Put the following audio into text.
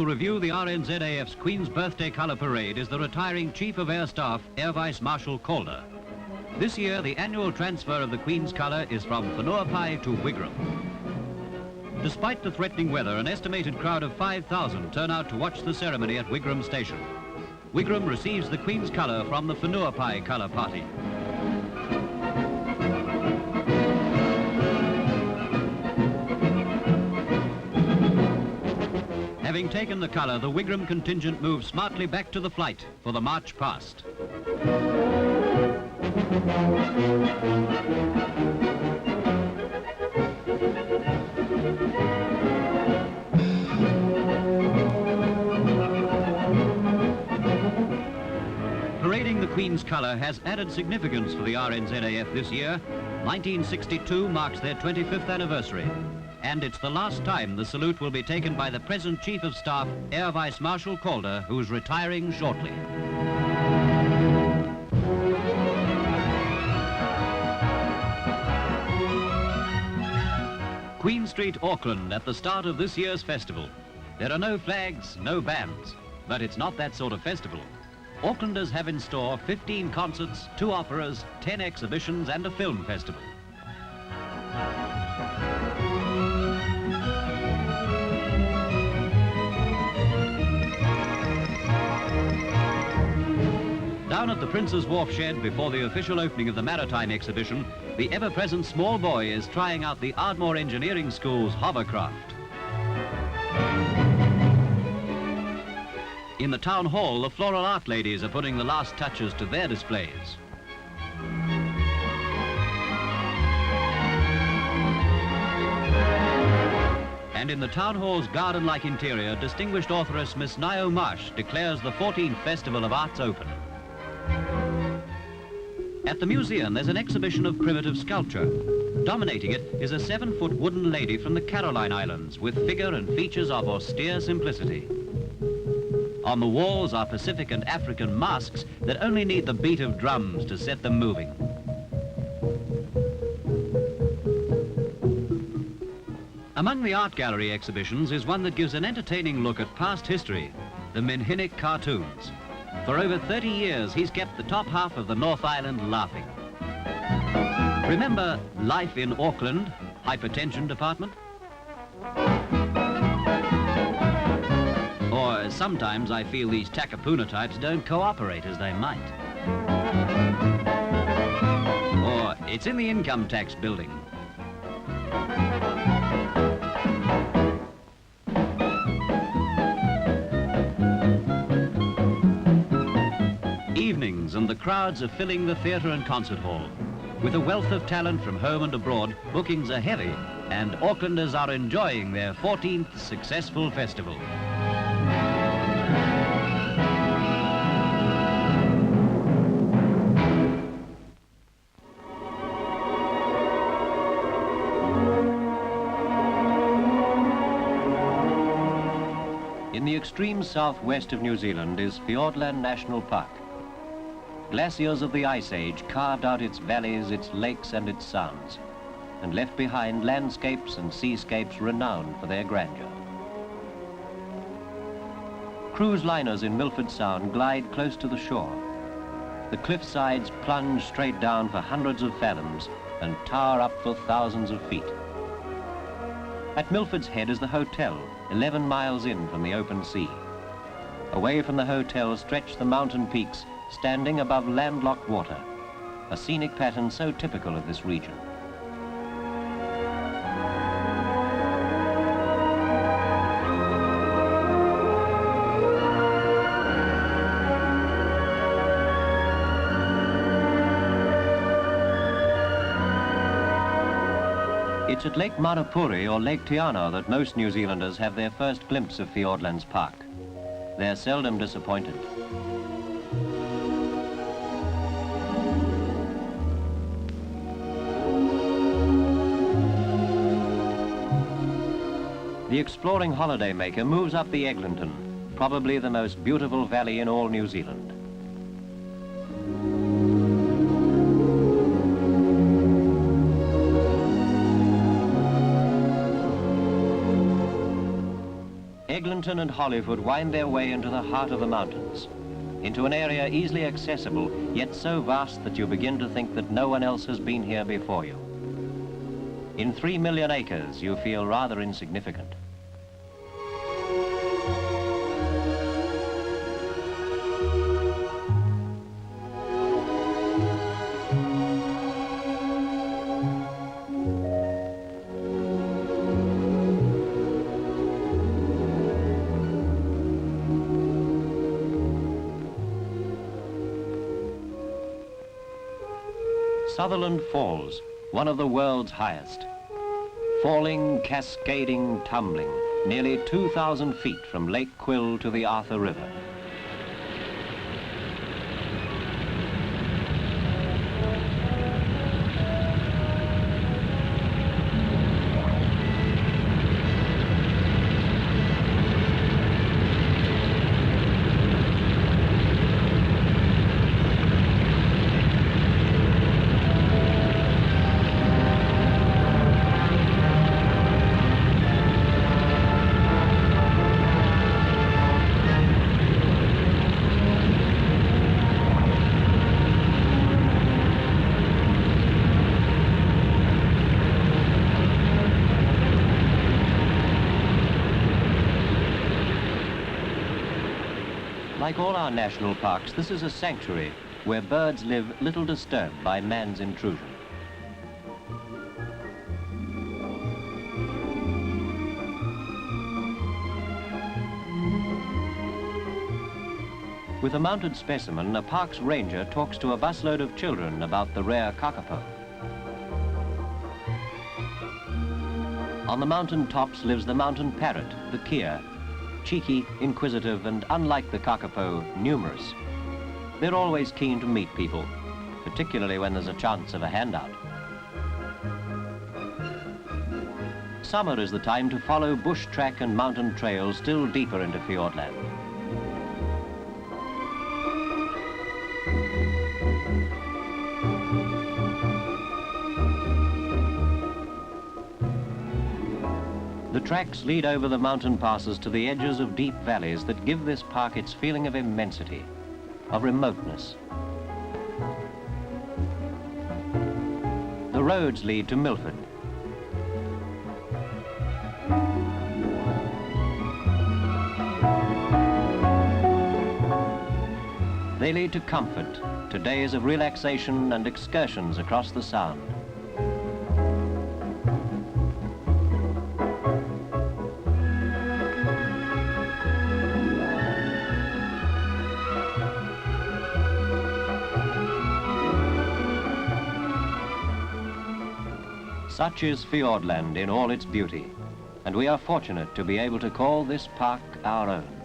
to review the R.N.Z.A.F's Queen's Birthday Colour Parade is the retiring Chief of Air Staff, Air Vice-Marshal Calder. This year, the annual transfer of the Queen's colour is from FIORDLAND to Wigram. Despite the threatening weather, an estimated crowd of 5,000 turn out to watch the ceremony at Wigram Station. Wigram receives the Queen's colour from the FIORDLAND Colour Party. Having taken the colour, the Wigram contingent moves smartly back to the flight for the march past. Parading the Queen's colour has added significance for the R.N.Z.A.F. this year. 1962 marks their 25th anniversary. And it's the last time the salute will be taken by the present Chief of Staff, Air Vice-Marshal Calder, who's retiring shortly. Queen Street, Auckland, at the start of this year's festival. There are no flags, no bands, but it's not that sort of festival. Aucklanders have in store 15 concerts, 2 operas, 10 exhibitions and a film festival. Down at the Prince's Wharf shed before the official opening of the Maritime exhibition, the ever-present small boy is trying out the Ardmore Engineering School's hovercraft. In the town hall, the floral art ladies are putting the last touches to their displays. And in the town hall's garden-like interior, distinguished authoress Miss Nio Marsh declares the 14th Festival of Arts open. At the museum, there's an exhibition of primitive sculpture. Dominating it is a 7-foot wooden lady from the Caroline Islands with figure and features of austere simplicity. On the walls are Pacific and African masks that only need the beat of drums to set them moving. Among the art gallery exhibitions is one that gives an entertaining look at past history, the Minhinnick cartoons. For over 30 years, he's kept the top half of the North Island laughing. Remember Life in Auckland, Hypertension Department? Or sometimes I feel these Takapuna types don't cooperate as they might. Or it's in the income tax building. Evenings and the crowds are filling the theatre and concert hall. With a wealth of talent from home and abroad, bookings are heavy, and Aucklanders are enjoying their 14th successful festival. In the extreme southwest of New Zealand is FIORDLAND National Park. Glaciers of the Ice Age carved out its valleys, its lakes and its sounds, and left behind landscapes and seascapes renowned for their grandeur. Cruise liners in Milford Sound glide close to the shore. The cliff sides plunge straight down for hundreds of fathoms and tower up for thousands of feet. At Milford's head is the hotel, 11 miles in from the open sea. Away from the hotel stretch the mountain peaks, standing above landlocked water, a scenic pattern so typical of this region. It's at Lake Marapuri or Lake Tiana that most New Zealanders have their first glimpse of Fiordlands Park. They're seldom disappointed. The exploring holidaymaker moves up the Eglinton, probably the most beautiful valley in all New Zealand. Eglinton Wigan and Hollywood wind their way into the heart of the mountains, into an area easily accessible, yet so vast that you begin to think that no one else has been here before you. In 3 million acres, you feel rather insignificant. Sutherland Falls, one of the world's highest. Falling, cascading, tumbling, nearly 2,000 feet from Lake Quill to the Arthur River. Like all our national parks, this is a sanctuary where birds live little disturbed by man's intrusion. With a mounted specimen, a park's ranger talks to a busload of children about the rare kakapo. On the mountain tops lives the mountain parrot, the kea. Cheeky, inquisitive, and unlike the kakapo, numerous. They're always keen to meet people, particularly when there's a chance of a handout. Summer is the time to follow bush track and mountain trails still deeper into Fiordland. The tracks lead over the mountain passes to the edges of deep valleys that give this park its feeling of immensity, of remoteness. The roads lead to Milford. They lead to comfort, to days of relaxation and excursions across the Sound. Such is Fiordland in all its beauty, and we are fortunate to be able to call this park our own.